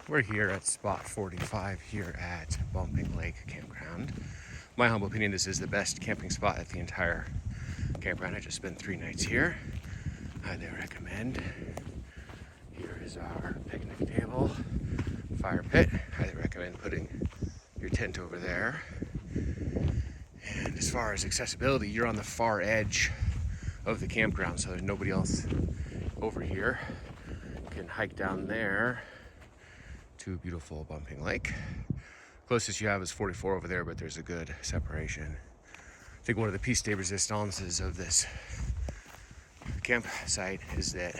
We're here at spot 45 here at Bumping Lake Campground. My humble opinion, this is the best camping spot at the entire campground. I just spent 3 nights here. Highly recommend. Here is our picnic table, fire pit. Highly recommend putting your tent over there. And as far as accessibility, you're on the far edge of the campground, so there's nobody else over here. You can hike down there to beautiful Bumping Lake. Closest you have is 44 over there, but there's a good separation. I think one of the piece de resistances of this campsite is that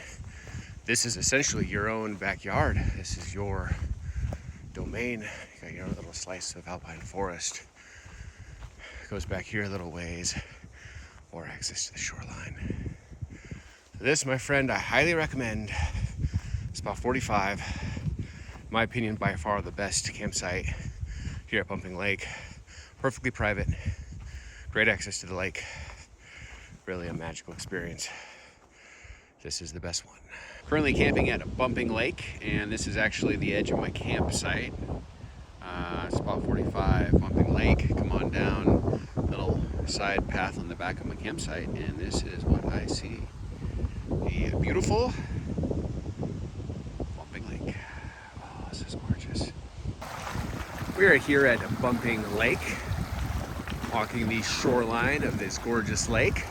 this is essentially your own backyard. This is your domain. You got your own little slice of alpine forest. It goes back here a little ways, or access to the shoreline. This, my friend, I highly recommend. Spot 45. In my opinion, by far the best campsite here at Bumping Lake. Perfectly private, great access to the lake. Really a magical experience. This is the best one. Currently camping at Bumping Lake, and this is actually the edge of my campsite. Spot 45, Bumping Lake. Come on down, little side path on the back of my campsite, and this is what I see. The beautiful Bumping Lake. Oh, this is gorgeous. We are here at Bumping Lake, walking the shoreline of this gorgeous lake,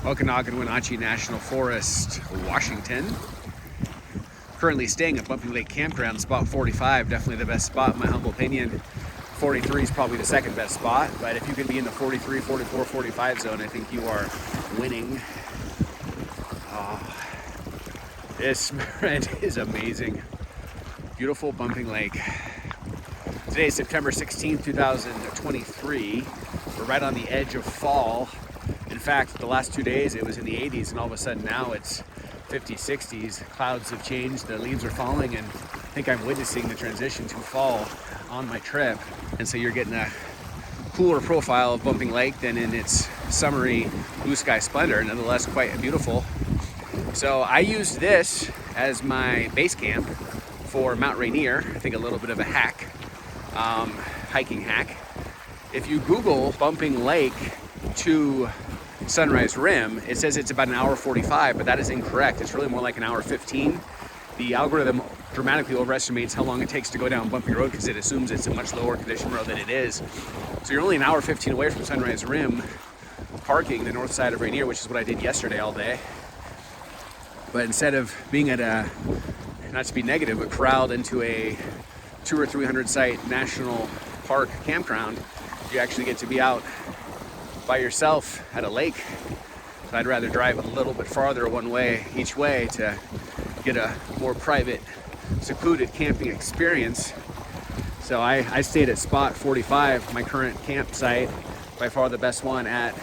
Okanogan-Wenatchee National Forest, Washington. Currently staying at Bumping Lake Campground, spot 45, definitely the best spot in my humble opinion. 43 is probably the second best spot, but if you can be in the 43, 44, 45 zone, I think you are winning. This spread is amazing. Beautiful Bumping Lake. Today is September 16th, 2023. We're right on the edge of fall. In fact, the last 2 days it was in the 80s, and all of a sudden now it's 50s, 60s. Clouds have changed, the leaves are falling, and I think I'm witnessing the transition to fall on my trip. And so you're getting a cooler profile of Bumping Lake than in its summery blue sky splendor, nonetheless quite beautiful. So I used this as my base camp for Mount Rainier. I think a little bit of a hack, hiking hack. If you Google Bumping Lake to Sunrise Rim, it says it's about an hour 45, but that is incorrect. It's really more like an hour 15. The algorithm dramatically overestimates how long it takes to go down Bumpy Road because it assumes it's a much lower condition road than it is. So you're only an hour 15 away from Sunrise Rim, parking the north side of Rainier, which is what I did yesterday all day. But instead of being at a, not to be negative, but corralled into a 200 or 300 site national park campground, you actually get to be out by yourself at a lake. So I'd rather drive a little bit farther one way each way to get a more private, secluded camping experience. So I stayed at spot 45, my current campsite, by far the best one at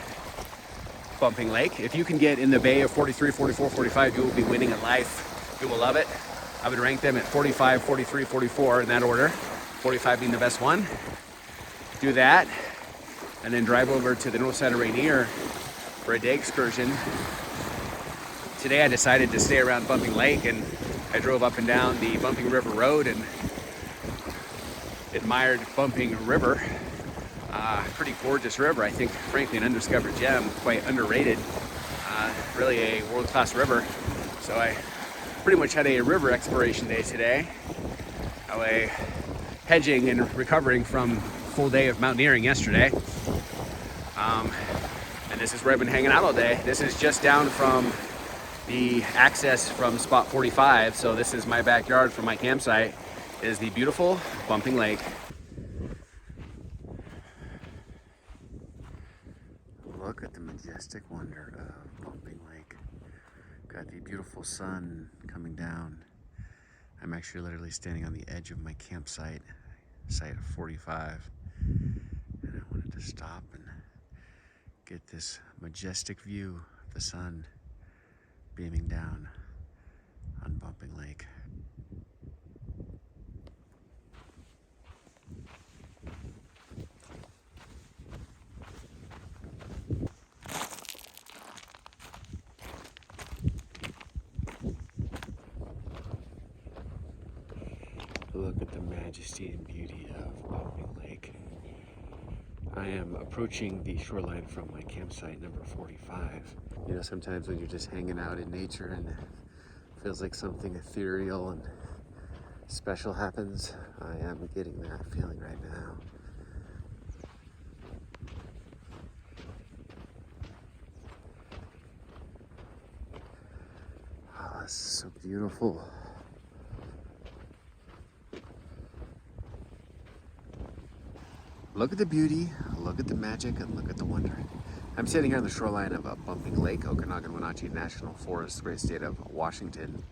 Bumping Lake. If you can get in the bay of 43, 44, 45, you will be winning at life. You will love it. I would rank them at 45, 43, 44 in that order, 45 being the best one. Do that, and then drive over to the north side of Rainier for a day excursion. Today I decided to stay around Bumping Lake, and I drove up and down the Bumping River Road and admired Bumping River. Pretty gorgeous river. I think, frankly, an undiscovered gem, quite underrated. Really a world-class river. So I pretty much had a river exploration day today. Away hedging and recovering from a full day of mountaineering yesterday. And this is where I've been hanging out all day. This is just down from the access from spot 45. So this is my backyard from my campsite, is the beautiful Bumping Lake. Look at the majestic wonder of Bumping Lake. Got the beautiful sun coming down. I'm actually literally standing on the edge of my campsite, site 45. And I wanted to stop and get this majestic view of the sun beaming down on Bumping Lake. Look at at the majesty and beauty of Bumping Lake. I am approaching the shoreline from my campsite number 45. You know, sometimes when you're just hanging out in nature and it feels like something ethereal and special happens, I am getting that feeling right now. Oh, this is so beautiful. Look at the beauty, look at the magic, and look at the wonder. I'm standing here on the shoreline of Bumping Lake, Okanogan-Wenatchee National Forest, the great state of Washington.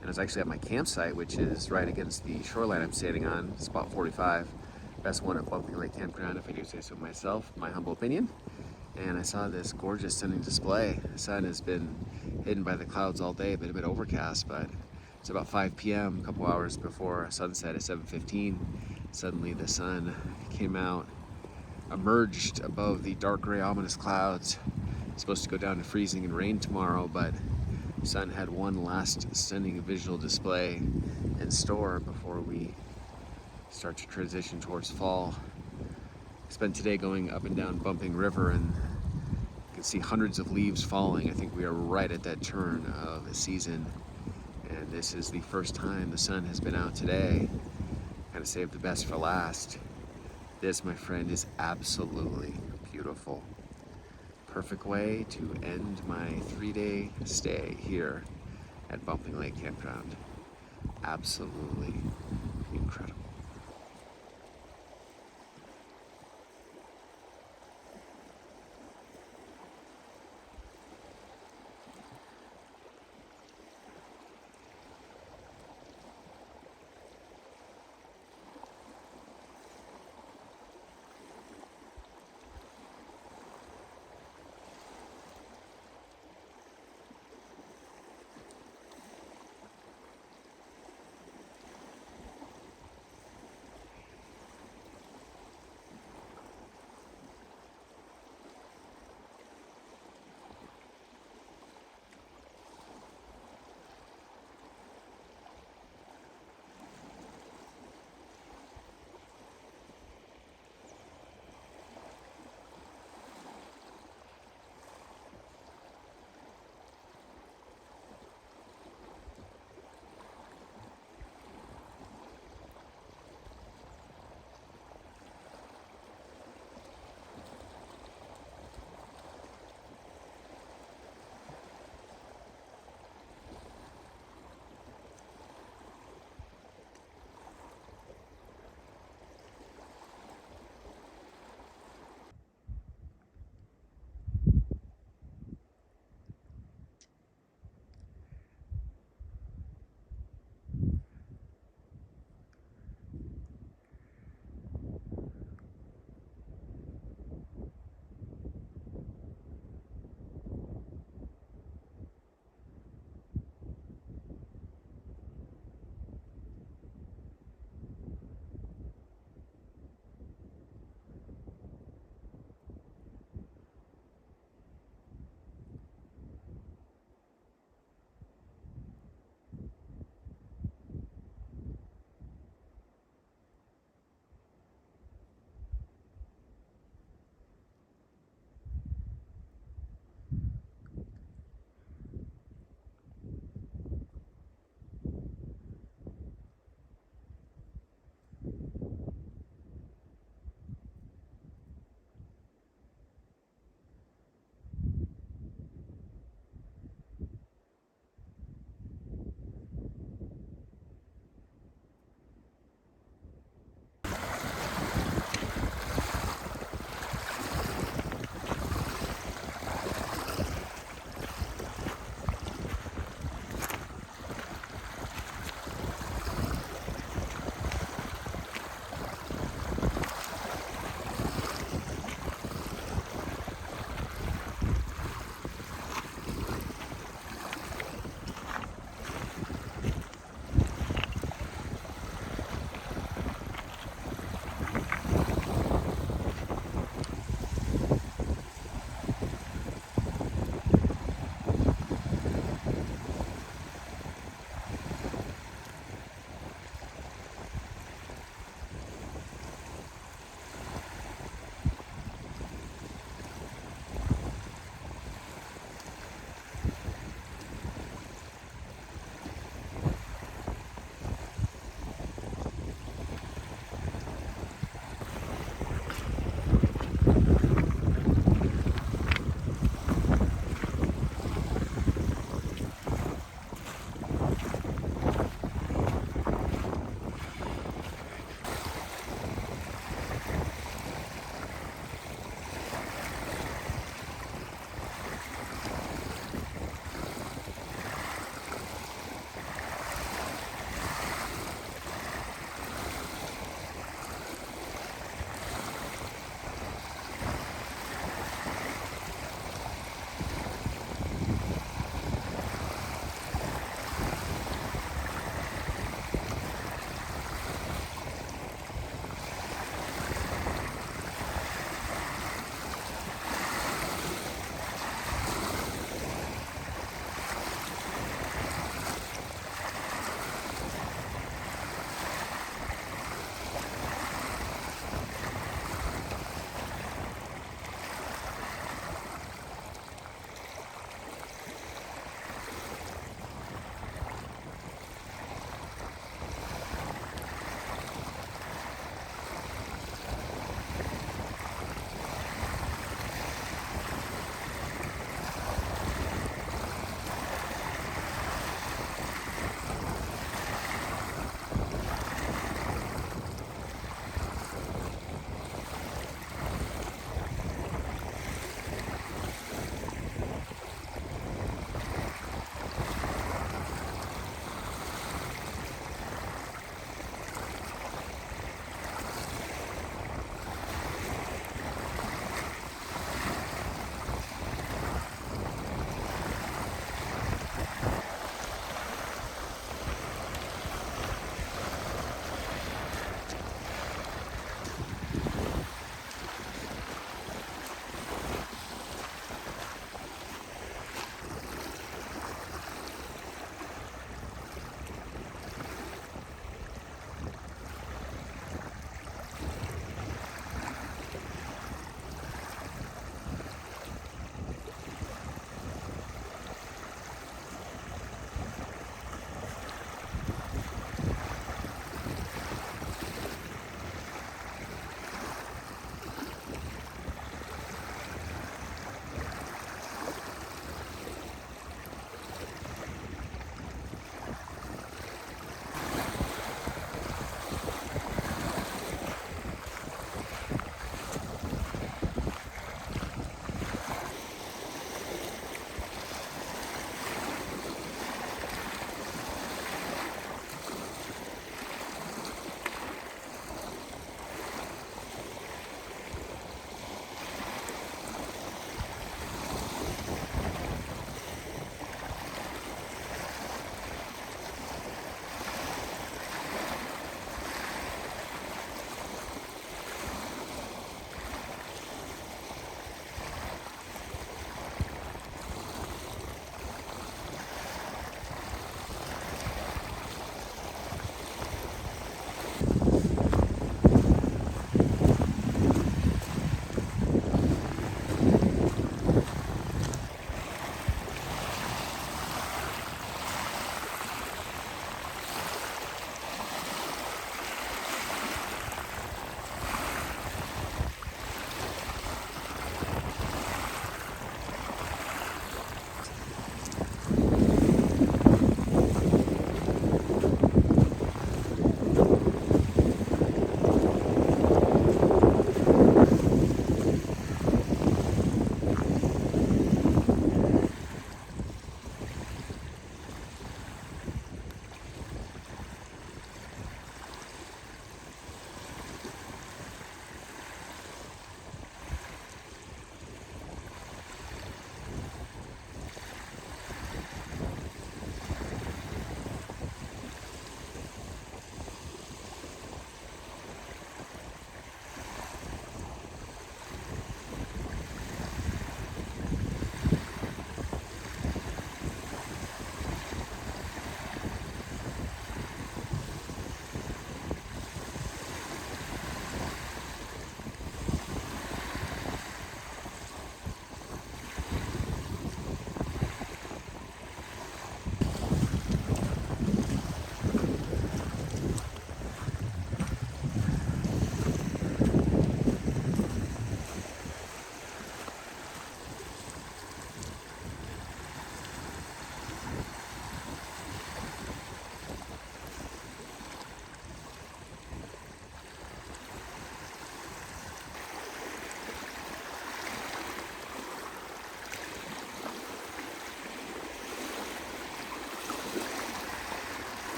And I was actually at my campsite, which is right against the shoreline I'm standing on, spot 45. Best one at Bumping Lake Campground, if I do say so myself, my humble opinion. And I saw this gorgeous, stunning display. The sun has been hidden by the clouds all day, been a bit overcast, but it's about 5 p.m., a couple hours before sunset at 7:15. Suddenly the sun came out, emerged above the dark gray ominous clouds. It's supposed to go down to freezing and rain tomorrow, but the sun had one last stunning visual display in store before we start to transition towards fall. I spent today going up and down Bumping River, and you can see hundreds of leaves falling. I think we are right at that turn of the season, and this is the first time the sun has been out today. Kind of saved the best for last. This, my friend, is absolutely beautiful. Perfect way to end my 3-day stay here at Bumping Lake Campground. Absolutely incredible.